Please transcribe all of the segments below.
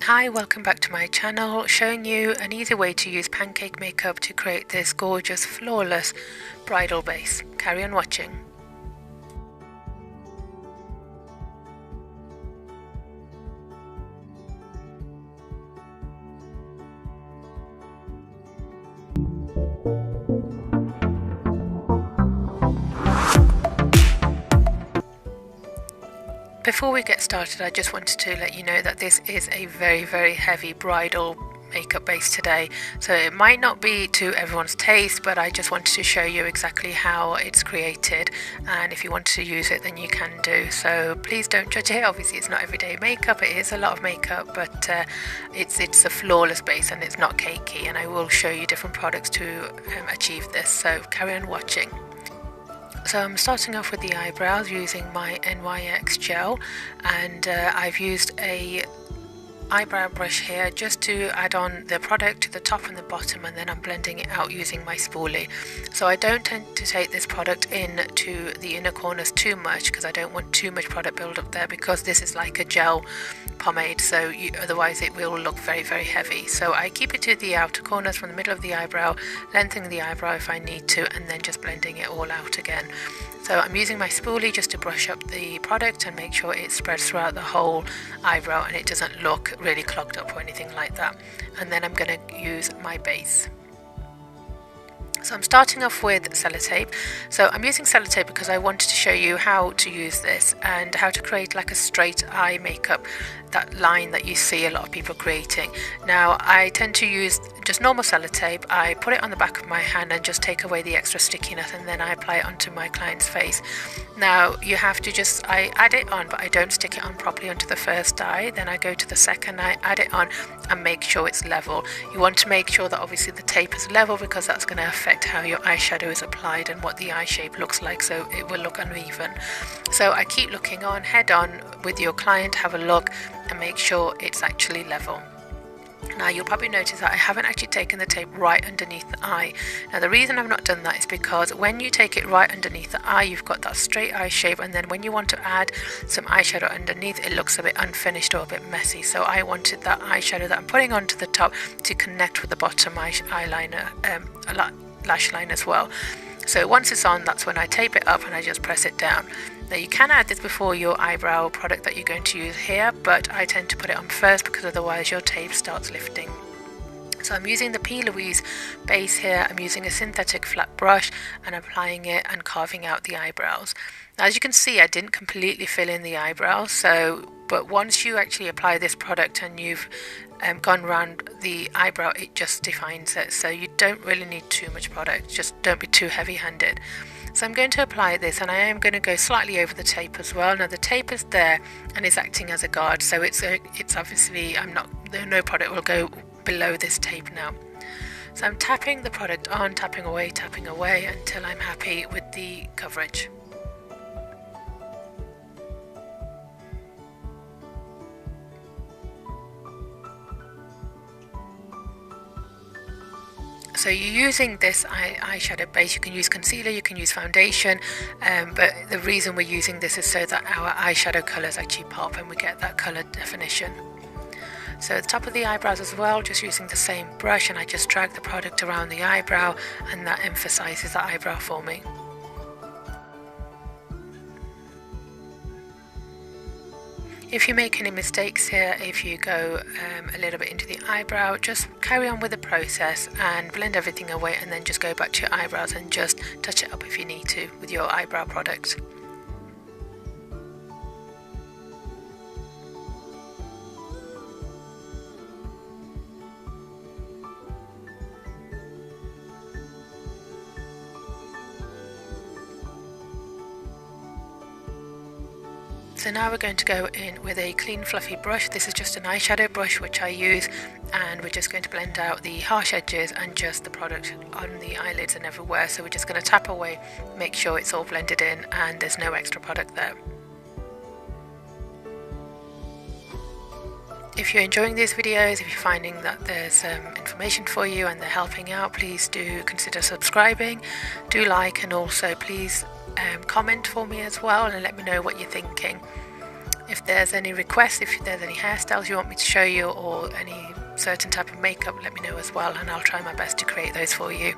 Hi, welcome back to my channel, showing you an easy way to use pancake makeup to create this gorgeous, flawless bridal base. Carry on watching. Before we get started, I just wanted to let you know that this is a very heavy bridal makeup base today, so it might not be to everyone's taste, but I just wanted to show you exactly how it's created, and if you want to use it then you can do. So please don't judge it. Obviously it's not everyday makeup, it is a lot of makeup, but it's a flawless base and it's not cakey, and I will show you different products to achieve this, so carry on watching. So I'm starting off with the eyebrows using my NYX gel, and I've used a eyebrow brush here just to add on the product to the top and the bottom, and then I'm blending it out using my spoolie. So I don't tend to take this product in to the inner corners too much because I don't want too much product build up there, because this is like a gel pomade, so otherwise it will look very heavy. So I keep it to the outer corners from the middle of the eyebrow, lengthening the eyebrow if I need to, and then just blending it all out again. So I'm using my spoolie just to brush up the product and make sure it spreads throughout the whole eyebrow and it doesn't look really clogged up or anything like that. And then I'm going to use my base. So I'm starting off with sellotape. So I'm using sellotape because I wanted to show you how to use this and how to create like a straight eye makeup, that line that you see a lot of people creating. Now I tend to use just normal sellotape. I put it on the back of my hand and just take away the extra stickiness, and then I apply it onto my client's face. Now you have to I add it on, but I don't stick it on properly onto the first eye. Then I go to the second eye, add it on and make sure it's level. You want to make sure that obviously the tape is level, because that's going to affect how your eyeshadow is applied and what the eye shape looks like, so it will look uneven. So I keep looking on, head on with your client, have a look and make sure it's actually level. Now you'll probably notice that I haven't actually taken the tape right underneath the eye. Now the reason I've not done that is because when you take it right underneath the eye, you've got that straight eye shape, and then when you want to add some eyeshadow underneath, it looks a bit unfinished or a bit messy. So I wanted that eyeshadow that I'm putting onto the top to connect with the bottom eyeliner, lash line as well. So once it's on, that's when I tape it up and I just press it down. Now you can add this before your eyebrow product that you're going to use here, but I tend to put it on first because otherwise your tape starts lifting. So I'm using the P. Louise base here. I'm using a synthetic flat brush and applying it and carving out the eyebrows. Now, as you can see, I didn't completely fill in the eyebrows, but once you actually apply this product and you've gone around the eyebrow, it just defines it, so you don't really need too much product. Just don't be too heavy-handed. So I'm going to apply this, and I am going to go slightly over the tape as well. Now the tape is there and is acting as a guard, so it's obviously no product will go below this tape now. So I'm tapping the product on, tapping away until I'm happy with the coverage. So you're using this eyeshadow base. You can use concealer, you can use foundation, but the reason we're using this is so that our eyeshadow colours actually pop and we get that colour definition. So at the top of the eyebrows as well, just using the same brush, and I just drag the product around the eyebrow, and that emphasises the eyebrow for me. If you make any mistakes here, if you go a little bit into the eyebrow, just carry on with the process and blend everything away, and then just go back to your eyebrows and just touch it up if you need to with your eyebrow product. So now we're going to go in with a clean fluffy brush. This is just an eyeshadow brush which I use, and we're just going to blend out the harsh edges and just the product on the eyelids and everywhere. So we're just going to tap away, make sure it's all blended in and there's no extra product there. If you're enjoying these videos, if you're finding that there's information for you and they're helping out, please do consider subscribing, do like, and also please comment for me as well and let me know what you're thinking. If there's any requests, if there's any hairstyles you want me to show you, or any certain type of makeup, let me know as well, and I'll try my best to create those for you.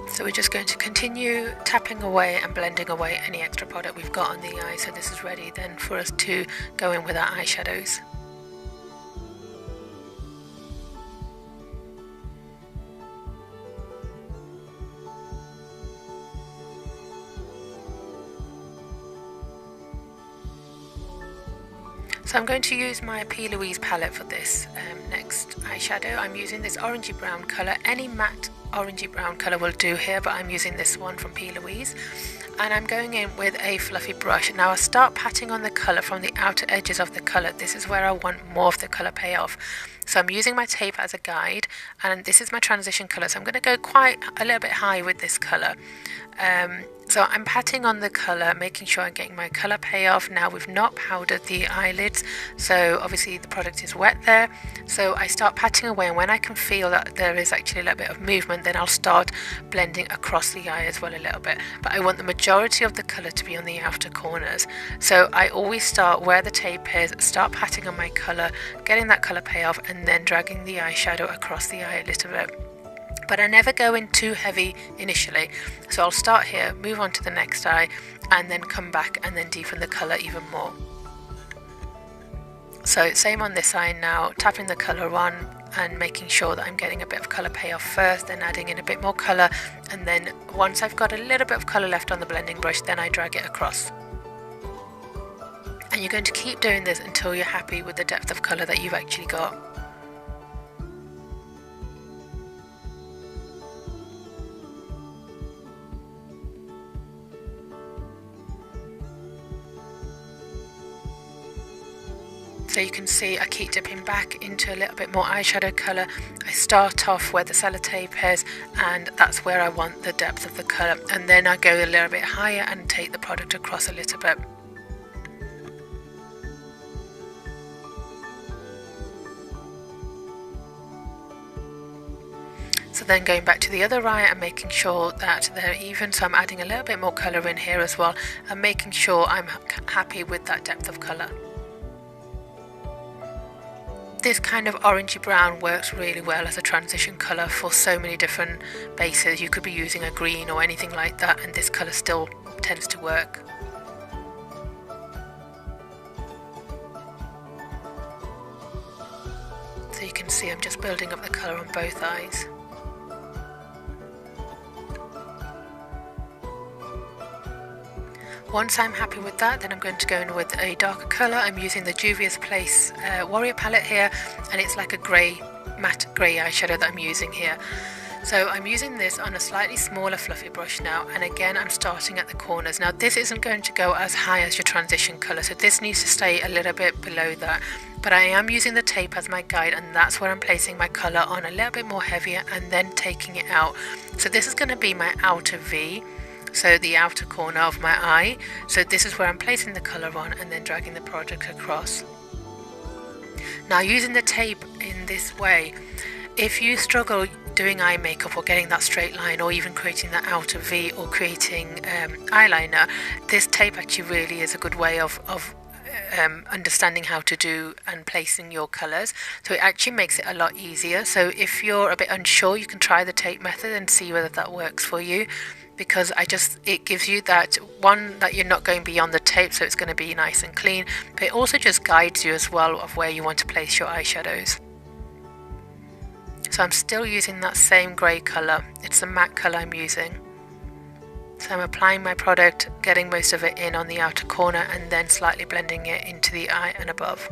So we're just going to continue tapping away and blending away any extra product we've got on the eye, so this is ready then for us to go in with our eyeshadows. So I'm going to use my P. Louise palette for this next eyeshadow. I'm using this orangey brown colour. Any matte orangey brown colour will do here, but I'm using this one from P. Louise. And I'm going in with a fluffy brush. Now I start patting on the colour from the outer edges of the colour. This is where I want more of the colour payoff. So I'm using my tape as a guide, and this is my transition colour. So I'm going to go quite a little bit high with this colour. So I'm patting on the colour, making sure I'm getting my colour payoff. Now we've not powdered the eyelids, so obviously the product is wet there. So I start patting away, and when I can feel that there is actually a little bit of movement, then I'll start blending across the eye as well a little bit. But I want the majority of the colour to be on the outer corners. So I always start where the tape is, start patting on my colour, getting that colour payoff, and then dragging the eyeshadow across the eye a little bit. But I never go in too heavy initially, so I'll start here, move on to the next eye, and then come back and then deepen the colour even more. So same on this eye now, tapping the colour on and making sure that I'm getting a bit of colour payoff first, then adding in a bit more colour, and then once I've got a little bit of colour left on the blending brush, then I drag it across. And you're going to keep doing this until you're happy with the depth of colour that you've actually got. So you can see I keep dipping back into a little bit more eyeshadow colour. I start off where the sellotape is, and that's where I want the depth of the colour, and then I go a little bit higher and take the product across a little bit. So then going back to the other eye and making sure that they're even, so I'm adding a little bit more colour in here as well, and making sure I'm happy with that depth of colour. This kind of orangey brown works really well as a transition colour for so many different bases. You could be using a green or anything like that, and this colour still tends to work. So you can see I'm just building up the colour on both eyes. Once I'm happy with that, then I'm going to go in with a darker colour. I'm using the Juvia's Place Warrior palette here, and it's like a grey, matte grey eyeshadow that I'm using here. So I'm using this on a slightly smaller fluffy brush now, and again I'm starting at the corners. Now this isn't going to go as high as your transition colour, so this needs to stay a little bit below that. But I am using the tape as my guide, and that's where I'm placing my colour on a little bit more heavier and then taking it out. So this is going to be my outer V. So the outer corner of my eye. So this is where I'm placing the colour on and then dragging the product across. Now using the tape in this way, if you struggle doing eye makeup or getting that straight line, or even creating that outer V or creating eyeliner, this tape actually really is a good way of understanding how to do and placing your colours. So it actually makes it a lot easier. So if you're a bit unsure, you can try the tape method and see whether that works for you, because it gives you that one, that you're not going beyond the tape, so it's going to be nice and clean, but it also just guides you as well of where you want to place your eyeshadows. So I'm still using that same grey colour, it's the matte colour I'm using. So I'm applying my product, getting most of it in on the outer corner, and then slightly blending it into the eye and above.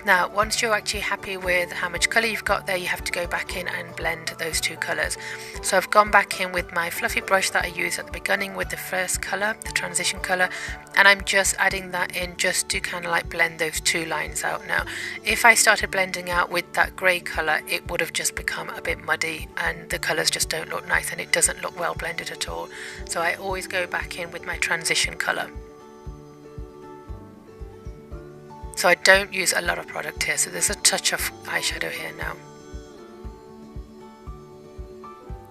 Now, once you're actually happy with how much colour you've got there, you have to go back in and blend those two colours. So I've gone back in with my fluffy brush that I used at the beginning with the first colour, the transition colour, and I'm just adding that in just to kind of like blend those two lines out. Now, if I started blending out with that grey colour, it would have just become a bit muddy and the colours just don't look nice and it doesn't look well blended at all. So I always go back in with my transition colour. So I don't use a lot of product here, so there's a touch of eyeshadow here now.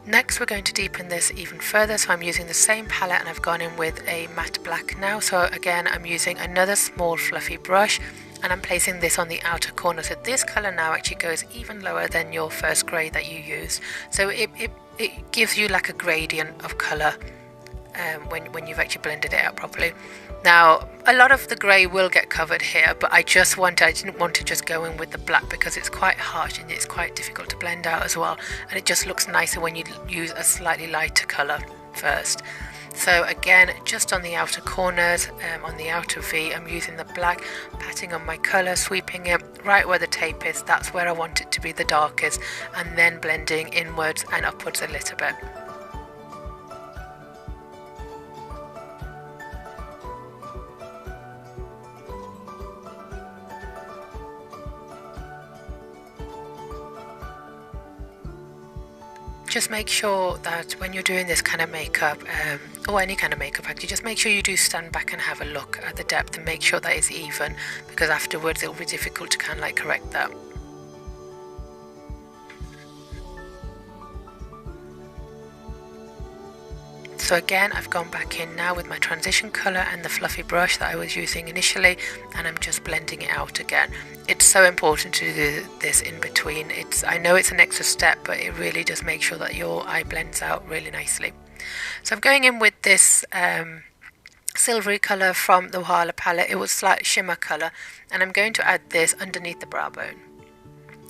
Next we're going to deepen this even further, so I'm using the same palette and I've gone in with a matte black now. So again, I'm using another small fluffy brush and I'm placing this on the outer corner. So this colour now actually goes even lower than your first grey that you used. So it gives you like a gradient of colour when you've actually blended it out properly. Now, a lot of the grey will get covered here, but I didn't want to just go in with the black because it's quite harsh and it's quite difficult to blend out as well, and it just looks nicer when you use a slightly lighter colour first. So again, just on the outer corners, on the outer V, I'm using the black, patting on my colour, sweeping it right where the tape is. That's where I want it to be the darkest, and then blending inwards and upwards a little bit. Just make sure that when you're doing this kind of makeup, or any kind of makeup actually, just make sure you do stand back and have a look at the depth and make sure that it's even, because afterwards it'll be difficult to kind of like correct that. So again, I've gone back in now with my transition colour and the fluffy brush that I was using initially, and I'm just blending it out again. It's so important to do this in between. I know it's an extra step, but it really does make sure that your eye blends out really nicely. So I'm going in with this silvery colour from the walima palette. It was slight shimmer colour, and I'm going to add this underneath the brow bone.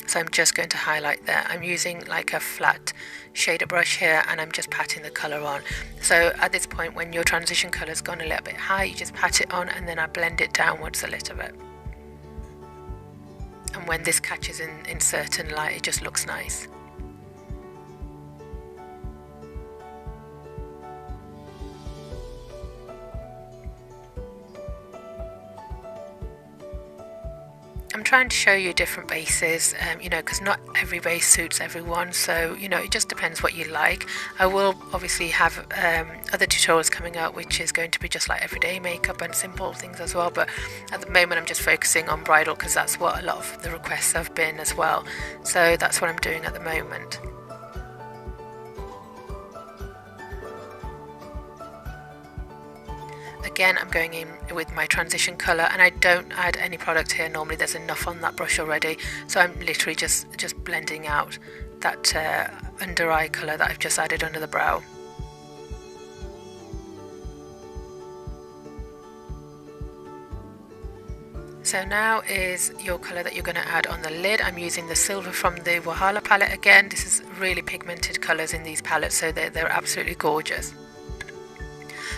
So I'm just going to highlight there. I'm using like a flat shader brush here and I'm just patting the colour on. So at this point, when your transition colour's gone a little bit high, you just pat it on and then I blend it downwards a little bit. And when this catches in certain light, it just looks nice. I'm trying to show you different bases, because not every base suits everyone, so it just depends what you like. I will obviously have other tutorials coming out which is going to be just like everyday makeup and simple things as well, but at the moment I'm just focusing on bridal because that's what a lot of the requests have been as well, so that's what I'm doing at the moment. Again, I'm going in with my transition colour and I don't add any product here. Normally there's enough on that brush already, so I'm literally just blending out that under eye colour that I've just added under the brow. So now is your colour that you're going to add on the lid. I'm using the silver from the walima palette again. This is really pigmented colours in these palettes, so they're absolutely gorgeous.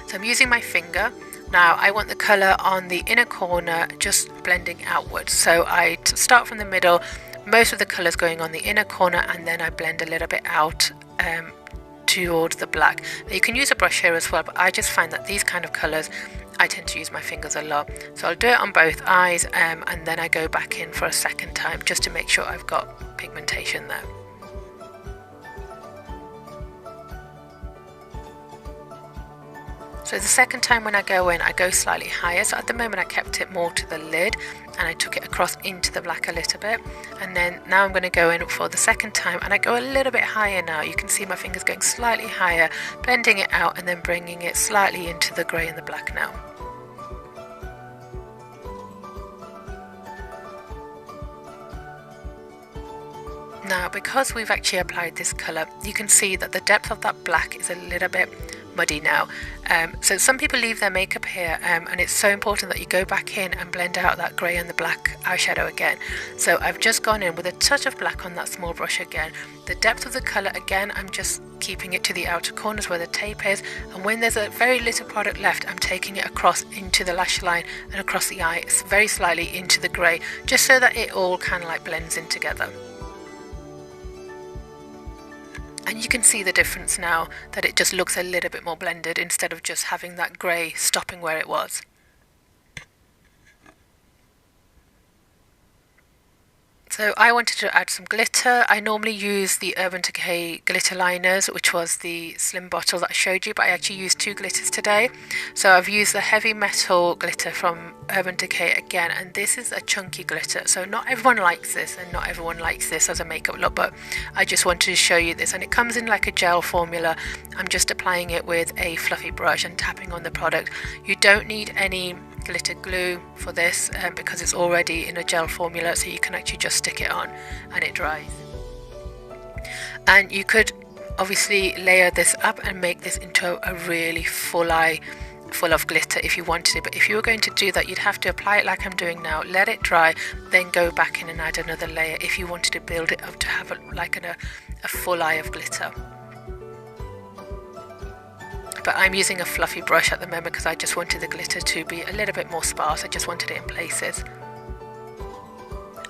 So I'm using my finger. Now I want the colour on the inner corner just blending outwards. So I start from the middle, most of the colours going on the inner corner, and then I blend a little bit out towards the black. Now you can use a brush here as well, but I just find that these kind of colours, I tend to use my fingers a lot. So I'll do it on both eyes and then I go back in for a second time just to make sure I've got pigmentation there. So the second time when I go in, I go slightly higher. So at the moment I kept it more to the lid and I took it across into the black a little bit. And then now I'm going to go in for the second time and I go a little bit higher now. You can see my fingers going slightly higher, blending it out and then bringing it slightly into the grey and the black now. Now because we've actually applied this colour, you can see that the depth of that black is a little bit muddy now. So some people leave their makeup here, and it's so important that you go back in and blend out that grey and the black eyeshadow again. So I've just gone in with a touch of black on that small brush again. The depth of the colour again, I'm just keeping it to the outer corners where the tape is, and when there's a very little product left, I'm taking it across into the lash line and across the eye, very slightly into the grey, just so that it all kind of like blends in together. And you can see the difference now, that it just looks a little bit more blended instead of just having that grey stopping where it was. So I wanted to add some glitter. I normally use the Urban Decay glitter liners, which was the slim bottle that I showed you, but I actually used 2 glitters today. So I've used the heavy metal glitter from Urban Decay again, and this is a chunky glitter. So not everyone likes this, and not everyone likes this as a makeup look, but I just wanted to show you this. And it comes in like a gel formula. I'm just applying it with a fluffy brush and tapping on the product. You don't need any glitter glue for this because it's already in a gel formula, so you can actually just stick it on and it dries. And you could obviously layer this up and make this into a really full eye full of glitter if you wanted it, but if you were going to do that, you'd have to apply it like I'm doing now, let it dry, then go back in and add another layer if you wanted to build it up to have a full eye of glitter. But I'm using a fluffy brush at the moment because I just wanted the glitter to be a little bit more sparse. I just wanted it in places.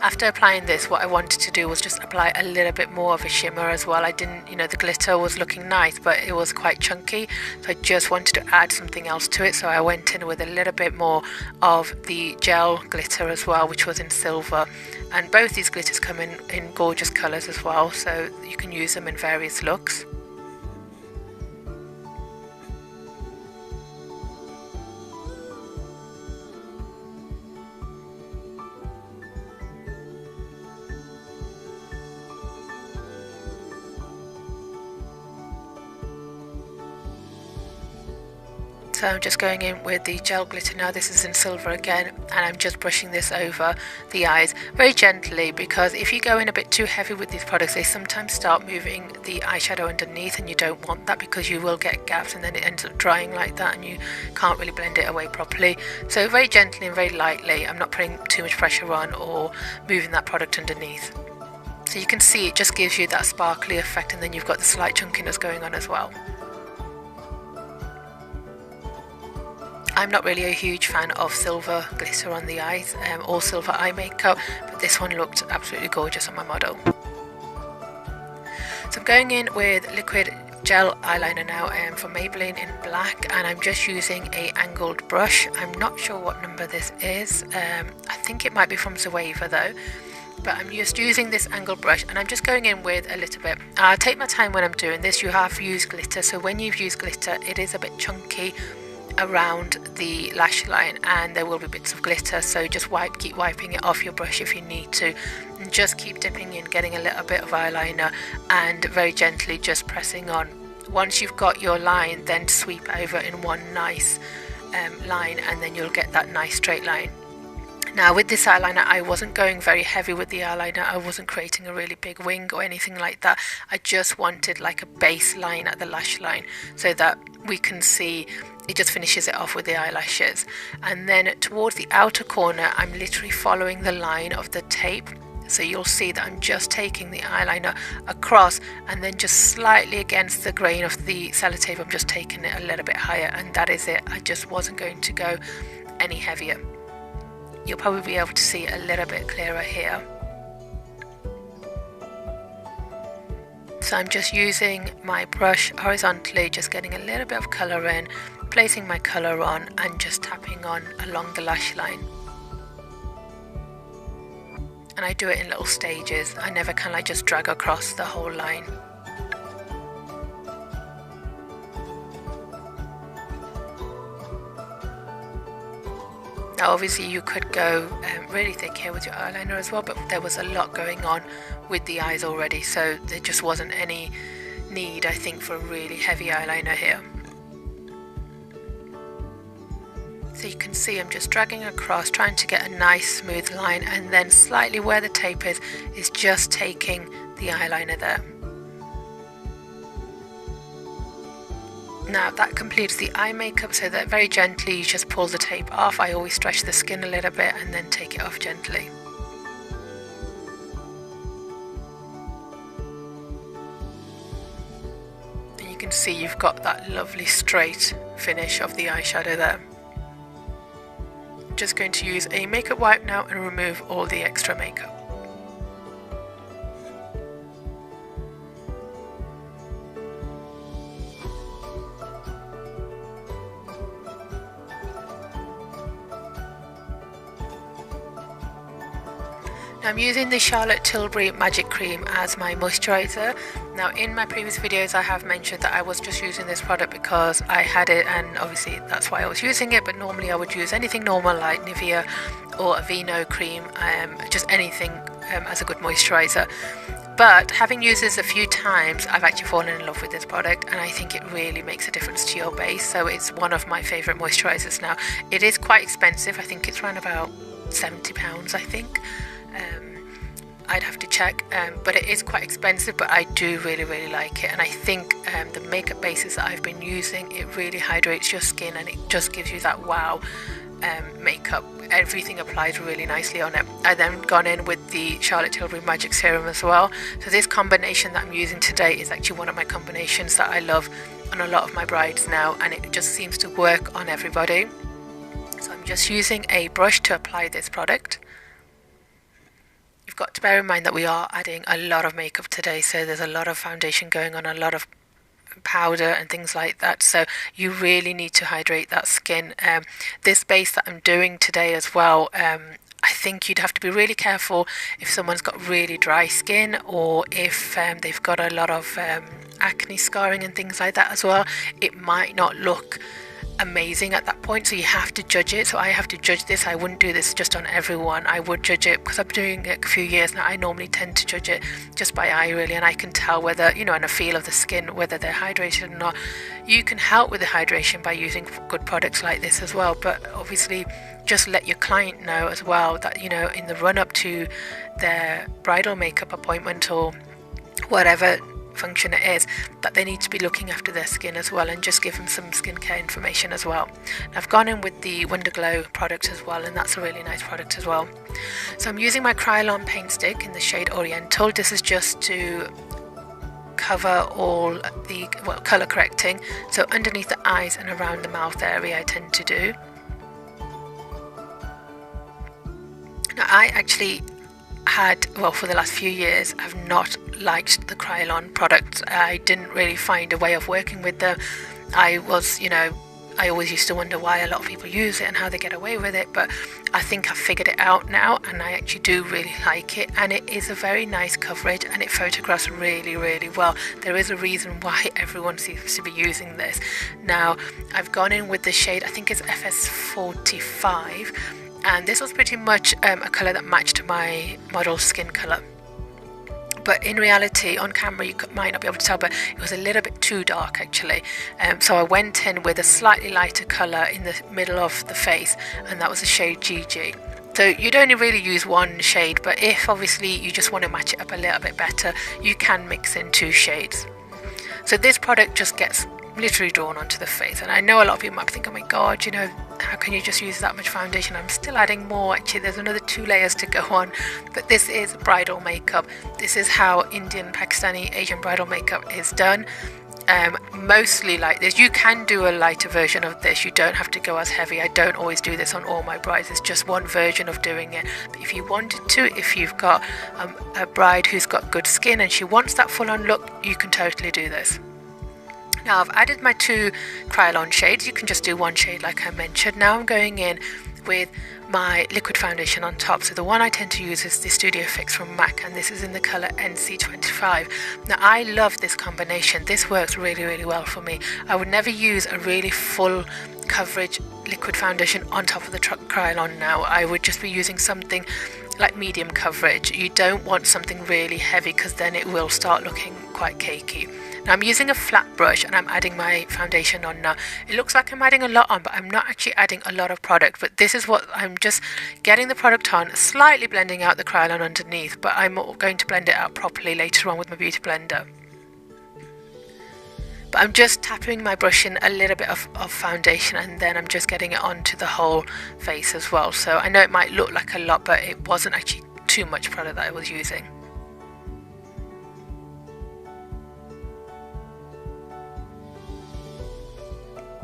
After applying this, what I wanted to do was just apply a little bit more of a shimmer as well. I didn't, the glitter was looking nice, but it was quite chunky, so I just wanted to add something else to it. So I went in with a little bit more of the gel glitter as well, which was in silver. And both these glitters come in gorgeous colours as well, so you can use them in various looks. So I'm just going in with the gel glitter now. This is in silver again, and I'm just brushing this over the eyes very gently, because if you go in a bit too heavy with these products, they sometimes start moving the eyeshadow underneath, and you don't want that because you will get gaps and then it ends up drying like that and you can't really blend it away properly. So very gently and very lightly. I'm not putting too much pressure on or moving that product underneath. So you can see it just gives you that sparkly effect, and then you've got the slight chunkiness going on as well. I'm not really a huge fan of silver glitter on the eyes or silver eye makeup, but this one looked absolutely gorgeous on my model. So I'm going in with liquid gel eyeliner now from Maybelline in black, and I'm just using a angled brush. I'm not sure what number this is. I think it might be from Zoeva though. But I'm just using this angled brush, and I'm just going in with a little bit. I take my time when I'm doing this. You have used glitter, so when you've used glitter, it is a bit chunky around the lash line and there will be bits of glitter, so just keep wiping it off your brush if you need to, and just keep dipping in, getting a little bit of eyeliner and very gently just pressing on. Once you've got your line, then sweep over in one nice line, and then you'll get that nice straight line. Now with this eyeliner, I wasn't going very heavy with the eyeliner. I wasn't creating a really big wing or anything like that. I just wanted like a base line at the lash line so that we can see it just finishes it off with the eyelashes. And then towards the outer corner, I'm literally following the line of the tape. So you'll see that I'm just taking the eyeliner across, and then just slightly against the grain of the sellotape, I'm just taking it a little bit higher, and that is it. I just wasn't going to go any heavier. You'll probably be able to see it a little bit clearer here. So I'm just using my brush horizontally, just getting a little bit of colour in, placing my colour on and just tapping on along the lash line. And I do it in little stages. I never kind of like just drag across the whole line. Now obviously you could go really thick here with your eyeliner as well, but there was a lot going on with the eyes already, so there just wasn't any need, I think, for a really heavy eyeliner here. So you can see I'm just dragging across, trying to get a nice smooth line, and then slightly where the tape is just taking the eyeliner there. Now that completes the eye makeup, so that very gently you just pull the tape off. I always stretch the skin a little bit and then take it off gently. And you can see you've got that lovely straight finish of the eyeshadow there. I'm just going to use a makeup wipe now and remove all the extra makeup. I'm using the Charlotte Tilbury Magic Cream as my moisturiser. Now in my previous videos I have mentioned that I was just using this product because I had it, and obviously that's why I was using it, but normally I would use anything normal like Nivea or Aveeno cream, just anything as a good moisturiser. But having used this a few times, I've actually fallen in love with this product, and I think it really makes a difference to your base. So it's one of my favourite moisturisers now. It is quite expensive. I think it's around about £70, I think. I'd have to check, but it is quite expensive, but I do really like it. And I think the makeup bases that I've been using, it really hydrates your skin and it just gives you that wow makeup. Everything applies really nicely on it. I then gone in with the Charlotte Tilbury Magic Serum as well. So this combination that I'm using today is actually one of my combinations that I love on a lot of my brides now, and it just seems to work on everybody. So I'm just using a brush to apply this product. You've got to bear in mind that we are adding a lot of makeup today, so there's a lot of foundation going on, a lot of powder and things like that, so you really need to hydrate that skin. This base that I'm doing today as well, I think you'd have to be really careful if someone's got really dry skin, or if they've got a lot of acne scarring and things like that as well. It might not look amazing at that point, so you have to judge it. So I have to judge this. I wouldn't do this just on everyone. I would judge it because I've been doing it a few years now. I normally tend to judge it just by eye really, and I can tell whether, you know, and a feel of the skin, whether they're hydrated or not. You can help with the hydration by using good products like this as well, but obviously just let your client know as well that, you know, in the run up to their bridal makeup appointment or whatever function it is, that they need to be looking after their skin as well, and just give them some skincare information as well. I've gone in with the Wonder Glow product as well, and that's a really nice product as well. So I'm using my Krylon paint stick in the shade Oriental. This is just to cover all the colour correcting, so underneath the eyes and around the mouth area I tend to do. Now I actually for the last few years I've not liked the Krylon products. I didn't really find a way of working with them. I always used to wonder why a lot of people use it and how they get away with it, but I think I've figured it out now, and I actually do really like it, and it is a very nice coverage and it photographs really well. There is a reason why everyone seems to be using this. Now I've gone in with the shade, I think it's FS45, and this was pretty much a colour that matched my model's skin colour. But in reality, on camera you might not be able to tell, but it was a little bit too dark actually. So I went in with a slightly lighter colour in the middle of the face, and that was the shade GG. So you'd only really use one shade, but if obviously you just want to match it up a little bit better, you can mix in two shades. So this product just gets literally drawn onto the face, and I know a lot of people might think, oh my god, you know, how can you just use that much foundation? I'm still adding more. Actually, there's another 2 layers to go on, but this is bridal makeup. This is how Indian, Pakistani, Asian bridal makeup is done. Mostly like this. You can do a lighter version of this. You don't have to go as heavy. I don't always do this on all my brides. It's just one version of doing it. But if you wanted to, if you've got a bride who's got good skin and she wants that full-on look, you can totally do this. Now I've added my 2 Krylon shades. You can just do one shade like I mentioned. Now I'm going in with my liquid foundation on top. So the one I tend to use is the Studio Fix from MAC, and this is in the colour NC25. Now I love this combination. This works really well for me. I would never use a really full coverage liquid foundation on top of the Krylon now. I would just be using something like medium coverage. You don't want something really heavy because then it will start looking quite cakey. Now I'm using a flat brush and I'm adding my foundation on now. It looks like I'm adding a lot on, but I'm not actually adding a lot of product. But this is what I'm just getting the product on, slightly blending out the Krylon underneath, but I'm going to blend it out properly later on with my beauty blender. But I'm just tapping my brush in a little bit of foundation, and then I'm just getting it onto the whole face as well. So I know it might look like a lot, but it wasn't actually too much product that I was using.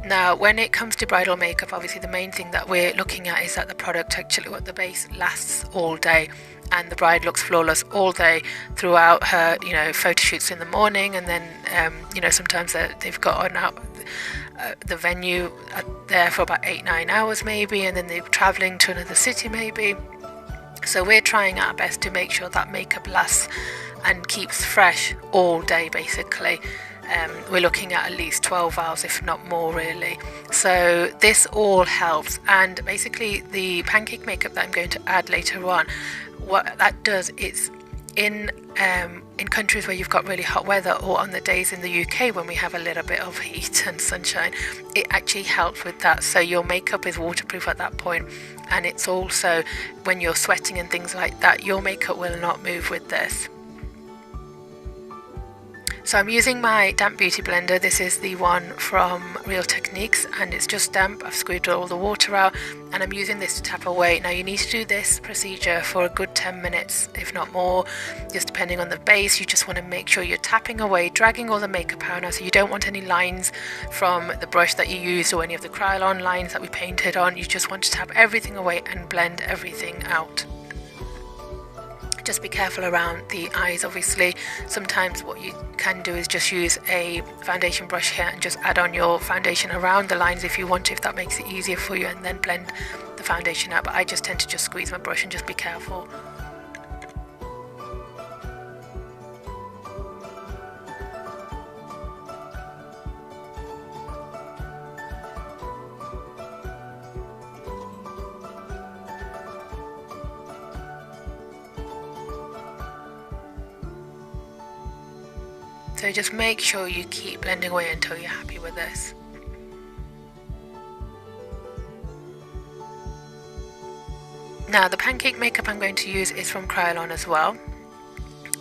Now, when it comes to bridal makeup, obviously the main thing that we're looking at is that the product actually, what the base lasts all day, and the bride looks flawless all day throughout her, photo shoots in the morning, and then, sometimes they've got on out the venue there for about 8-9 hours maybe, and then they're traveling to another city maybe. So we're trying our best to make sure that makeup lasts and keeps fresh all day basically. We're looking at least 12 hours, if not more really. So this all helps, and basically the pancake makeup that I'm going to add later on, what that does is in countries where you've got really hot weather, or on the days in the UK when we have a little bit of heat and sunshine, it actually helps with that. So your makeup is waterproof at that point, and it's also when you're sweating and things like that, your makeup will not move with this. So I'm using my damp beauty blender. This is the one from Real Techniques, and it's just damp. I've squeezed all the water out, and I'm using this to tap away. Now you need to do this procedure for a good 10 minutes, if not more, just depending on the base. You just want to make sure you're tapping away, dragging all the makeup out now, so you don't want any lines from the brush that you used or any of the Kryolan lines that we painted on. You just want to tap everything away and blend everything out. Just be careful around the eyes. Obviously, sometimes what you can do is just use a foundation brush here and just add on your foundation around the lines if you want to, if that makes it easier for you, and then blend the foundation out. But I just tend to just squeeze my brush and just be careful. So just make sure you keep blending away until you're happy with this. Now the pancake makeup I'm going to use is from Kryolan as well.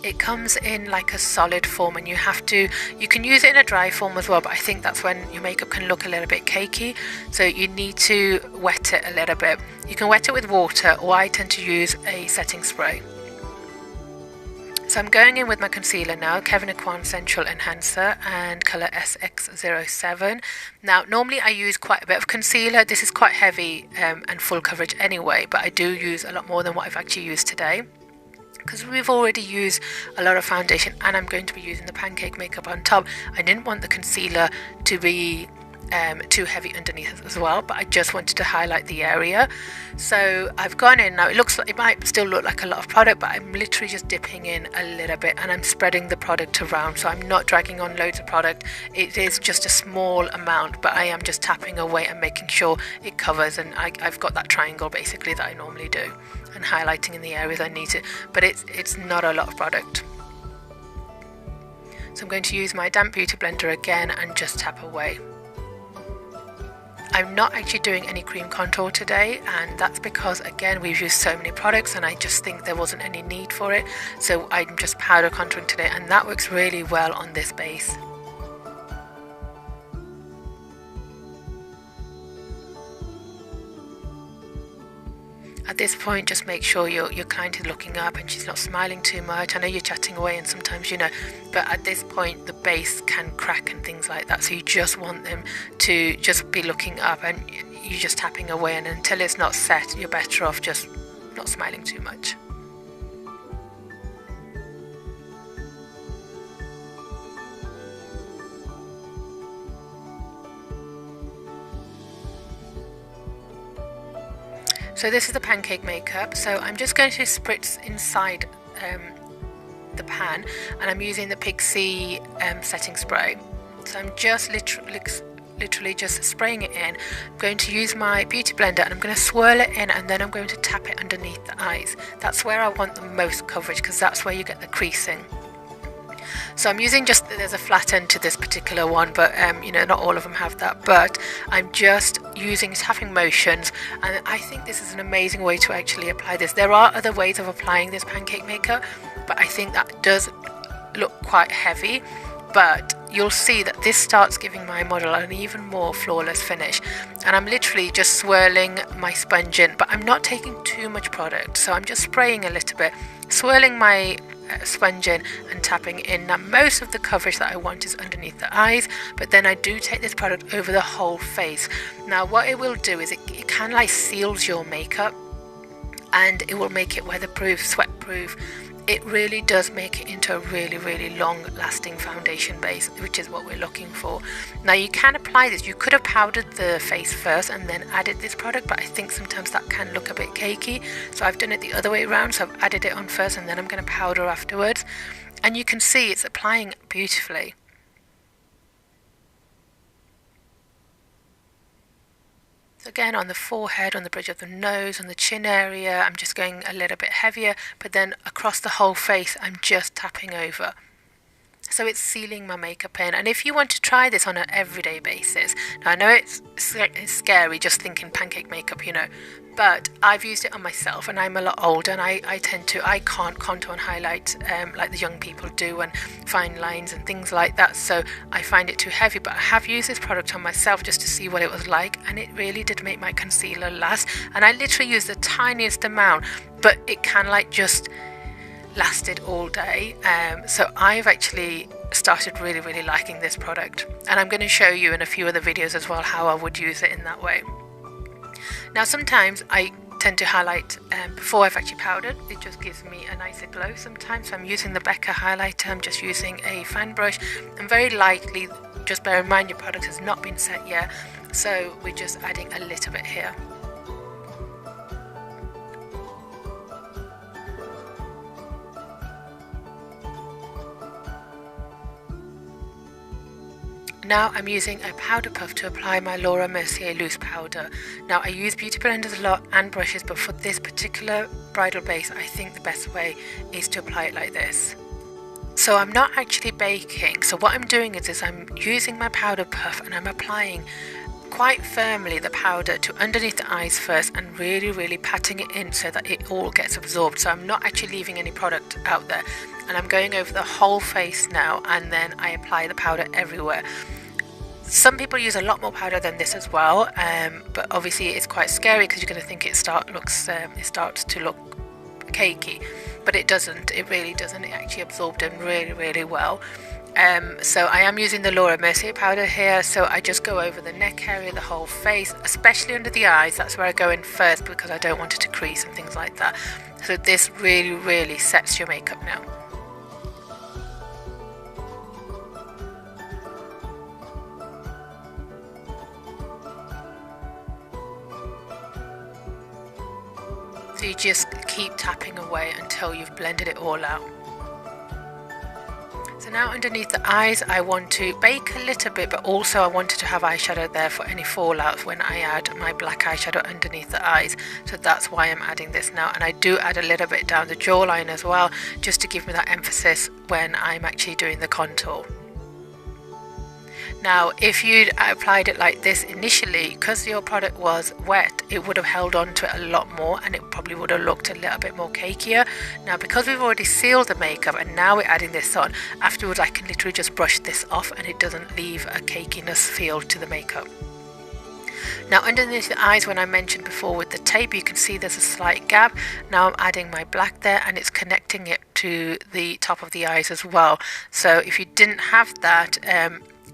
It comes in like a solid form, and you can use it in a dry form as well, but I think that's when your makeup can look a little bit cakey, so you need to wet it a little bit. You can wet it with water, or I tend to use a setting spray. So I'm going in with my concealer now, Kevyn Aucoin Central Enhancer and colour SX07. Now normally I use quite a bit of concealer. This is quite heavy and full coverage anyway, but I do use a lot more than what I've actually used today, because we've already used a lot of foundation and I'm going to be using the pancake makeup on top. I didn't want the concealer to be too heavy underneath as well, but I just wanted to highlight the area. So I've gone in now. It might still look like a lot of product, but I'm literally just dipping in a little bit and I'm spreading the product around, so I'm not dragging on loads of product. It is just a small amount, but I am just tapping away and making sure it covers, and I've got that triangle basically that I normally do, and highlighting in the areas I need to, but it's not a lot of product. So I'm going to use my damp beauty blender again and just tap away. I'm not actually doing any cream contour today, and that's because again we've used so many products and I just think there wasn't any need for it, so I'm just powder contouring today, and that works really well on this base. At this point, just make sure your client is looking up and she's not smiling too much. I know you're chatting away and sometimes, but at this point the base can crack and things like that. So you just want them to just be looking up, and you're just tapping away, and until it's not set, you're better off just not smiling too much. So this is the pancake makeup, so I'm just going to spritz inside the pan, and I'm using the Pixie setting spray. So I'm just literally just spraying it in. I'm going to use my beauty blender and I'm going to swirl it in, and then I'm going to tap it underneath the eyes. That's where I want the most coverage, because that's where you get the creasing. So I'm using there's a flat end to this particular one, but not all of them have that, but I'm just using tapping motions, and I think this is an amazing way to actually apply this. There are other ways of applying this pancake makeup, but I think that does look quite heavy, but you'll see that this starts giving my model an even more flawless finish. And I'm literally just swirling my sponge in, but I'm not taking too much product, so I'm just spraying a little bit, swirling my sponge in and tapping in. Now most of the coverage that I want is underneath the eyes, but then I do take this product over the whole face. Now what it will do is it kind of like seals your makeup, and it will make it weatherproof, sweat proof. It really does make it into a really long lasting foundation base, which is what we're looking for. Now you can apply this, you could have powdered the face first and then added this product, but I think sometimes that can look a bit cakey, so I've done it the other way around. So I've added it on first and then I'm going to powder afterwards, and you can see it's applying beautifully. Again, on the forehead, on the bridge of the nose, on the chin area, I'm just going a little bit heavier, but then across the whole face I'm just tapping over. So it's sealing my makeup in. And if you want to try this on an everyday basis, now I know it's scary just thinking pancake makeup, you know, but I've used it on myself, and I'm a lot older, and I can't contour and highlight like the young people do, and fine lines and things like that, so I find it too heavy. But I have used this product on myself just to see what it was like, and it really did make my concealer last. And I literally used the tiniest amount, but it kind of like just lasted all day. So I've actually started really liking this product, and I'm going to show you in a few other videos as well how I would use it in that way. Now sometimes I tend to highlight before I've actually powdered. It just gives me a nicer glow sometimes. So I'm using the Becca highlighter, I'm just using a fan brush, and very lightly, just bear in mind your product has not been set yet, so we're just adding a little bit here. Now I'm using a powder puff to apply my Laura Mercier loose powder. Now I use beauty blenders a lot and brushes, but for this particular bridal base I think the best way is to apply it like this. So I'm not actually baking, so what I'm doing is I'm using my powder puff and I'm applying quite firmly the powder to underneath the eyes first, and really patting it in so that it all gets absorbed. So I'm not actually leaving any product out there, and I'm going over the whole face now, and then I apply the powder everywhere. Some people use a lot more powder than this as well, but obviously it's quite scary because you're going to think it starts to look cakey, but it doesn't. It really doesn't. It actually absorbed in really well. So I am using the Laura Mercier powder here, so I just go over the neck area, the whole face, especially under the eyes. That's where I go in first because I don't want it to crease and things like that. So this really sets your makeup now. So you just keep tapping away until you've blended it all out. So now underneath the eyes I want to bake a little bit, but also I wanted to have eyeshadow there for any fallout when I add my black eyeshadow underneath the eyes. So that's why I'm adding this now, and I do add a little bit down the jawline as well, just to give me that emphasis when I'm actually doing the contour. Now if you'd applied it like this initially, because your product was wet, it would have held on to it a lot more and it probably would have looked a little bit more cakier. Now because we've already sealed the makeup and now we're adding this on, afterwards I can literally just brush this off and it doesn't leave a cakiness feel to the makeup. Now underneath the eyes, when I mentioned before with the tape, you can see there's a slight gap. Now I'm adding my black there and it's connecting it to the top of the eyes as well. So if you didn't have that,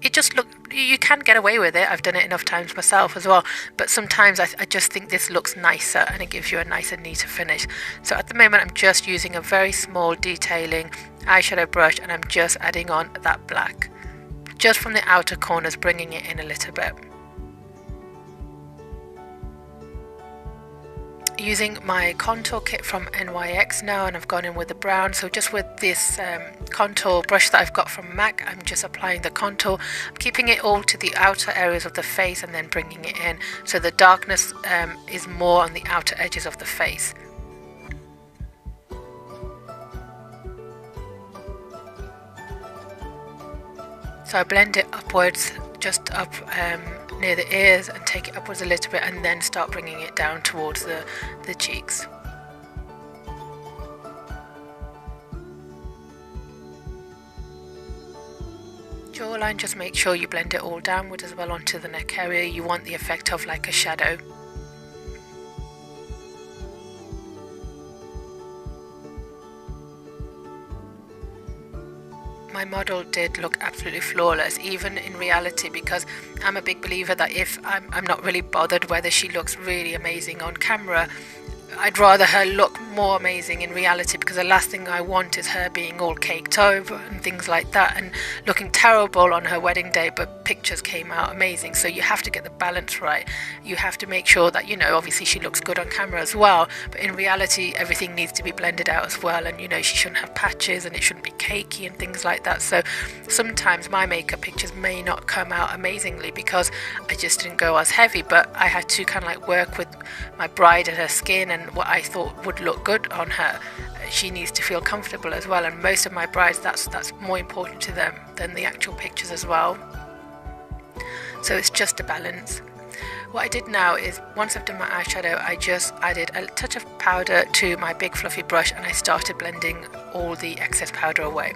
it just you can get away with it. I've done it enough times myself as well, but sometimes I just think this looks nicer and it gives you a nicer, neater finish. So at the moment I'm just using a very small detailing eyeshadow brush and I'm just adding on that black, just from the outer corners, bringing it in a little bit. Using my contour kit from NYX now, and I've gone in with the brown. So just with this contour brush that I've got from MAC, I'm just applying the contour. I'm keeping it all to the outer areas of the face and then bringing it in, so the darkness is more on the outer edges of the face. So I blend it upwards, just up near the ears, and take it upwards a little bit and then start bringing it down towards the cheeks. waterline, just make sure you blend it all downward as well onto the neck area. You want the effect of like a shadow. My model did look absolutely flawless, even in reality, because I'm a big believer that if I'm not really bothered whether she looks really amazing on camera, I'd rather her look more amazing in reality, because the last thing I want is her being all caked over and things like that and looking terrible on her wedding day, but pictures came out amazing. So you have to get the balance right. You have to make sure that, you know, obviously she looks good on camera as well, but in reality everything needs to be blended out as well, and you know, she shouldn't have patches and it shouldn't be cakey and things like that. So sometimes my makeup pictures may not come out amazingly because I just didn't go as heavy, but I had to kind of like work with my bride and her skin and what I thought would look good on her. She needs to feel comfortable as well, and most of my brides, that's more important to them than the actual pictures as well. So it's just a balance. What I did now is, once I've done my eyeshadow, I just added a touch of powder to my big fluffy brush and I started blending all the excess powder away.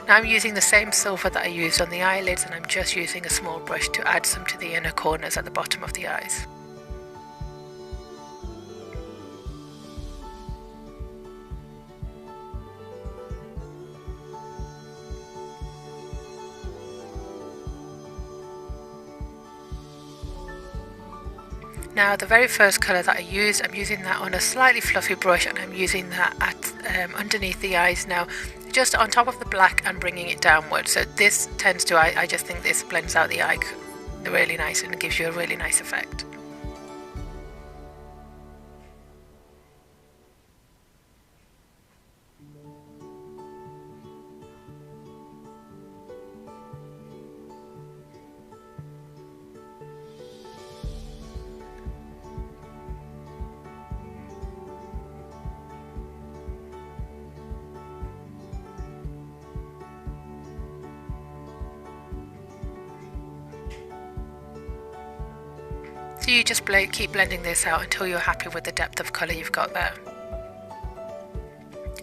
Now I'm using the same silver that I used on the eyelids, and I'm just using a small brush to add some to the inner corners at the bottom of the eyes. Now the very first colour that I used, I'm using that on a slightly fluffy brush, and I'm using that at underneath the eyes now, just on top of the black and bringing it downward. So this tends to, I just think this blends out the eye really nice and gives you a really nice effect. So you just keep blending this out until you're happy with the depth of colour you've got there.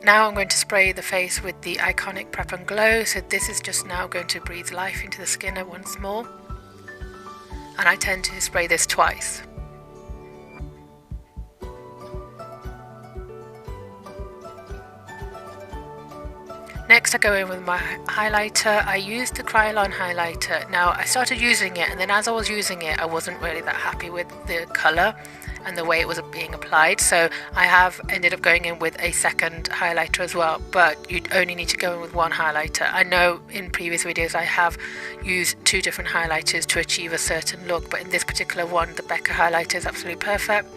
Now I'm going to spray the face with the iconic Prep and Glow. So this is just now going to breathe life into the skin once more. And I tend to spray this twice. Next I go in with my highlighter. I used the Kryolan highlighter. Now I started using it, and then as I was using it I wasn't really that happy with the colour and the way it was being applied, so I have ended up going in with a second highlighter as well, but you only need to go in with one highlighter. I know in previous videos I have used two different highlighters to achieve a certain look, but in this particular one the Becca highlighter is absolutely perfect.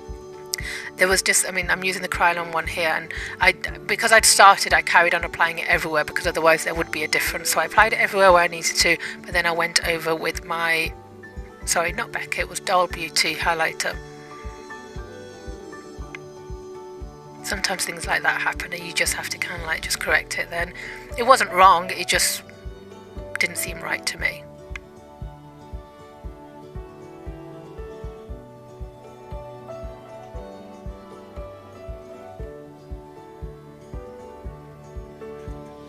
There was just, I mean, I'm using the Kryolan one here, and because I'd started, I carried on applying it everywhere because otherwise there would be a difference. So I applied it everywhere where I needed to, but then I went over with my, sorry, not Becca, it was Doll Beauty highlighter. Sometimes things like that happen and you just have to kind of like just correct it then. It wasn't wrong, it just didn't seem right to me.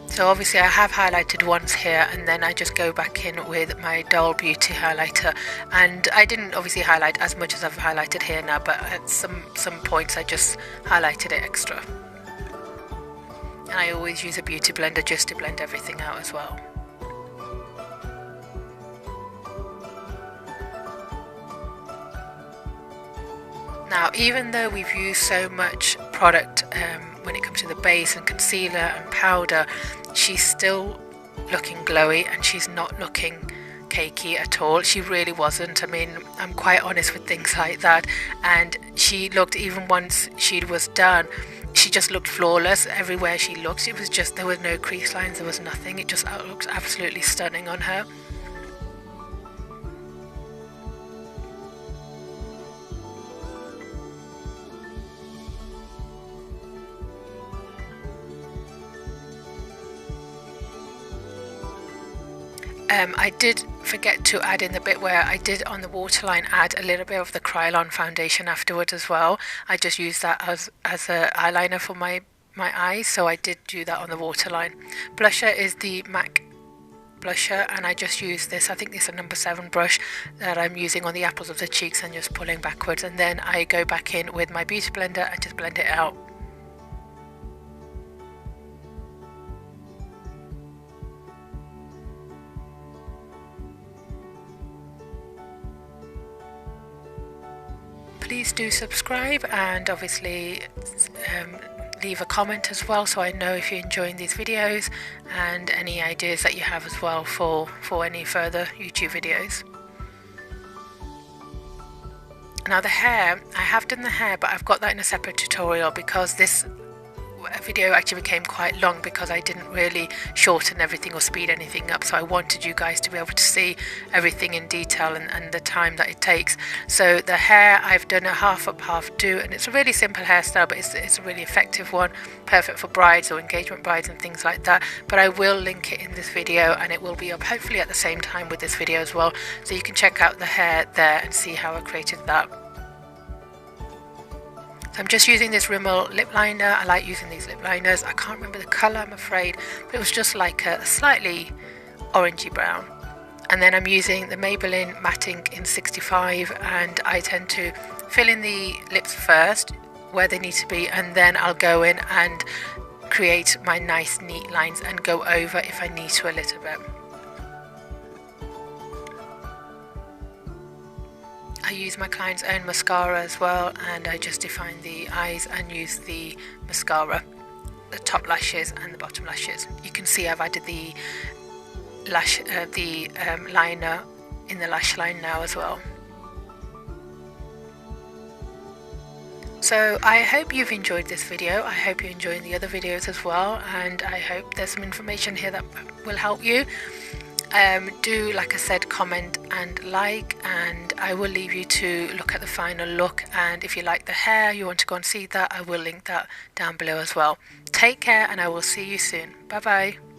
So obviously I have highlighted once here, and then I just go back in with my Doll Beauty highlighter, and I didn't obviously highlight as much as I've highlighted here now, but at some points I just highlighted it extra. And I always use a beauty blender just to blend everything out as well. Now even though we've used so much product when it comes to the base and concealer and powder, she's still looking glowy and she's not looking cakey at all. She really wasn't. I mean, I'm quite honest with things like that, and she looked, even once she was done, she just looked flawless everywhere she looked. It was just, there were no crease lines, there was nothing. It just looked absolutely stunning on her. I did forget to add in the bit where I did on the waterline add a little bit of the Kryolan foundation afterwards as well. I just used that as an eyeliner for my eyes, so I did do that on the waterline. Blusher is the MAC blusher, and I just use this, I think this is a number 7 brush that I'm using on the apples of the cheeks and just pulling backwards, and then I go back in with my beauty blender and just blend it out. Please do subscribe, and obviously leave a comment as well, so I know if you're enjoying these videos and any ideas that you have as well for any further YouTube videos. Now the hair, I have done the hair, but I've got that in a separate tutorial because this video actually became quite long because I didn't really shorten everything or speed anything up, so I wanted you guys to be able to see everything in detail and the time that it takes. So the hair, I've done a half up, half do, and it's a really simple hairstyle, but it's a really effective one, perfect for brides or engagement brides and things like that. But I will link it in this video, and it will be up hopefully at the same time with this video as well, so you can check out the hair there and see how I created that. So I'm just using this Rimmel lip liner. I like using these lip liners. I can't remember the colour, I'm afraid, but it was just like a slightly orangey brown. And then I'm using the Maybelline Matte Ink in 65, and I tend to fill in the lips first where they need to be, and then I'll go in and create my nice neat lines and go over if I need to a little bit. I use my client's own mascara as well, and I just define the eyes and use the mascara, the top lashes and the bottom lashes. You can see I've added the liner in the lash line now as well. So I hope you've enjoyed this video. I hope you're enjoying the other videos as well, and I hope there's some information here that will help you. Do, like I said, comment and like, and I will leave you to look at the final look, and if you like the hair, you want to go and see that, I will link that down below as well. Take care, and I will see you soon. Bye bye.